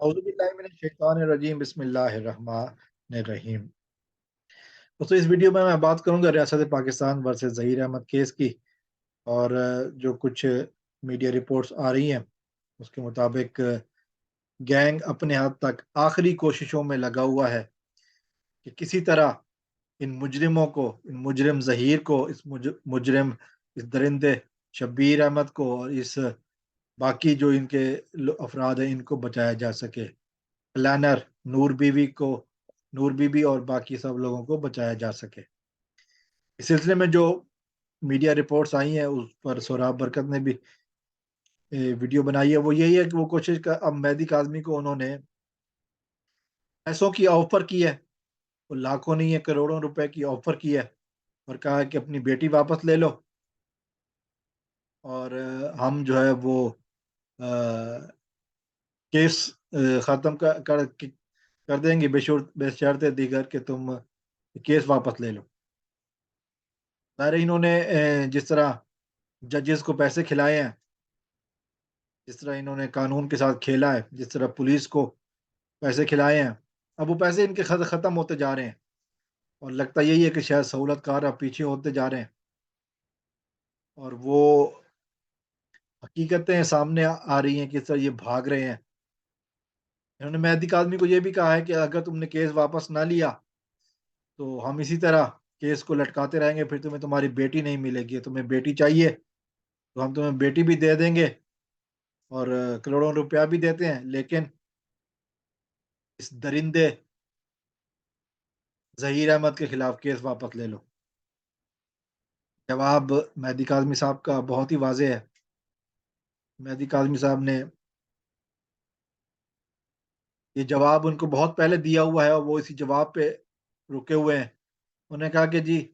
औज़ुबिल्लाहिमिनश्शैतानिर्रजीम बिस्मिल्लाहिर्रहमानिर्रहीम। दोस्तों इस वीडियो में मैं बात करूंगा रियासत पाकिस्तान वर्सेस ज़हीर अहमद केस की। और जो कुछ मीडिया रिपोर्ट्स आ रही हैं उसके मुताबिक गैंग अपने हद तक आखिरी कोशिशों में लगा हुआ है कि किसी तरह इन मुजरिमों को, इन मुजरिम ज़हीर को, इस मुजरिम इस दरिंदे शब्बीर अहमद को और इस बाकी जो इनके अफराद हैं इनको बचाया जा सके। प्लानर नूर बीबी और बाकी सब लोगों को बचाया जा सके। इस सिलसिले में जो मीडिया रिपोर्ट्स आई हैं उस पर सोहराब बरकत ने भी वीडियो बनाई है। वो यही है कि वो कोशिश कर, अब मेहदी काज़मी को उन्होंने पैसों की ऑफर की है। वो लाखों नहीं है, करोड़ों रुपए की ऑफर की है और कहा है कि अपनी बेटी वापस ले लो और हम जो है वो केस खत्म कर देंगे बशर्ते दीगर कि तुम केस वापस ले लो। ज़ाहिर है इन्होंने जिस तरह जजेस को पैसे खिलाए हैं, जिस तरह इन्होंने कानून के साथ खेला है, जिस तरह पुलिस को पैसे खिलाए हैं, अब वो पैसे इनके खत्म होते जा रहे हैं और लगता यही है कि शायद सहूलतकार अब पीछे होते जा रहे हैं और वो हकीकतें सामने आ रही हैं, किस तरह ये भाग रहे हैं। इन्होंने मेहदी काज़मी को ये भी कहा है कि अगर तुमने केस वापस ना लिया तो हम इसी तरह केस को लटकाते रहेंगे, फिर तुम्हें तुम्हारी बेटी नहीं मिलेगी। तुम्हें बेटी चाहिए तो हम तुम्हें बेटी भी दे देंगे और करोड़ों रुपया भी देते हैं, लेकिन इस दरिंदे ज़हीर अहमद के खिलाफ केस वापस ले लो। जवाब मेहदी काज़मी साहब का बहुत ही वाज़ेह है। मेहदी काज़मी साहब ने ये जवाब उनको बहुत पहले दिया हुआ है और वो इसी जवाब पे रुके हुए हैं। उन्होंने कहा कि जी,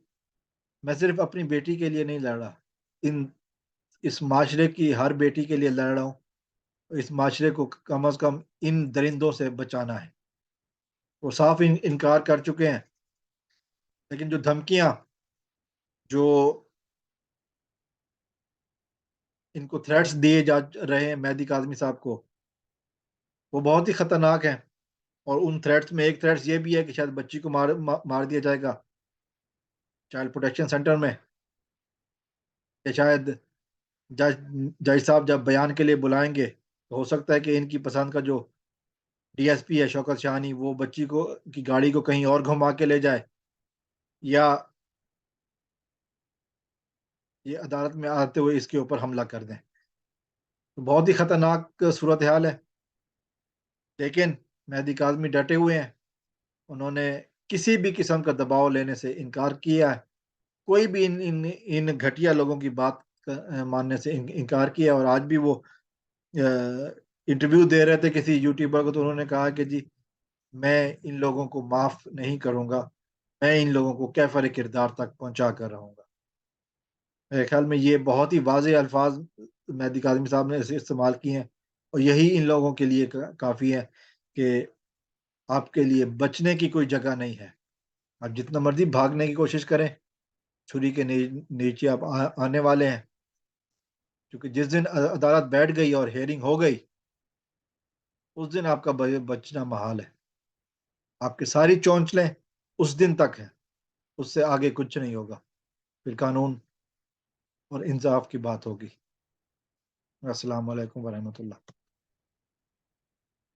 मैं सिर्फ़ अपनी बेटी के लिए नहीं लड़ रहा, इन इस माशरे की हर बेटी के लिए लड़ रहा हूँ। इस माशरे को कम से कम इन दरिंदों से बचाना है। वो साफ़ इनकार कर चुके हैं, लेकिन जो धमकियाँ, जो इनको थ्रेट्स दिए जा रहे हैं मेहदी काज़मी साहब को, वो बहुत ही खतरनाक हैं। और उन थ्रेट्स में एक थ्रेट्स ये भी है कि शायद बच्ची को मार दिया जाएगा चाइल्ड प्रोटेक्शन सेंटर में, या शायद जज जज साहब जब बयान के लिए बुलाएंगे तो हो सकता है कि इनकी पसंद का जो डीएसपी है शौकत शाहनी, वो बच्ची को की गाड़ी को कहीं और घुमा के ले जाए या ये अदालत में आते हुए इसके ऊपर हमला कर दें। तो बहुत ही खतरनाक सूरत हाल है, लेकिन मेहदी काज़मी डटे हुए हैं। उन्होंने किसी भी किस्म का दबाव लेने से इनकार किया है। कोई भी इन घटिया लोगों की बात मानने से इनकार किया। और आज भी वो इंटरव्यू दे रहे थे किसी यूट्यूबर को, तो उन्होंने कहा कि जी, मैं इन लोगों को माफ़ नहीं करूँगा, मैं इन लोगों को कैफ़र किरदार तक पहुँचा कर रहूँगा। मेरे ख़्याल में ये बहुत ही वाज़ेह अल्फ़ाज़ मेहदी काज़मी साहब ने इस्तेमाल किए हैं और यही इन लोगों के लिए क काफ़ी है कि आपके लिए बचने की कोई जगह नहीं है। आप जितना मर्ज़ी भागने की कोशिश करें, छुरी के नीचे आप आने वाले हैं, क्योंकि जिस दिन अदालत बैठ गई और हियरिंग हो गई, उस दिन आपका बचना महाल है। आपकी सारी चौंचलें उस दिन तक हैं, उससे आगे कुछ नहीं होगा। फिर कानून और इंसाफ की बात होगी। अस्सलाम वालेकुम वरहमतुल्लाह।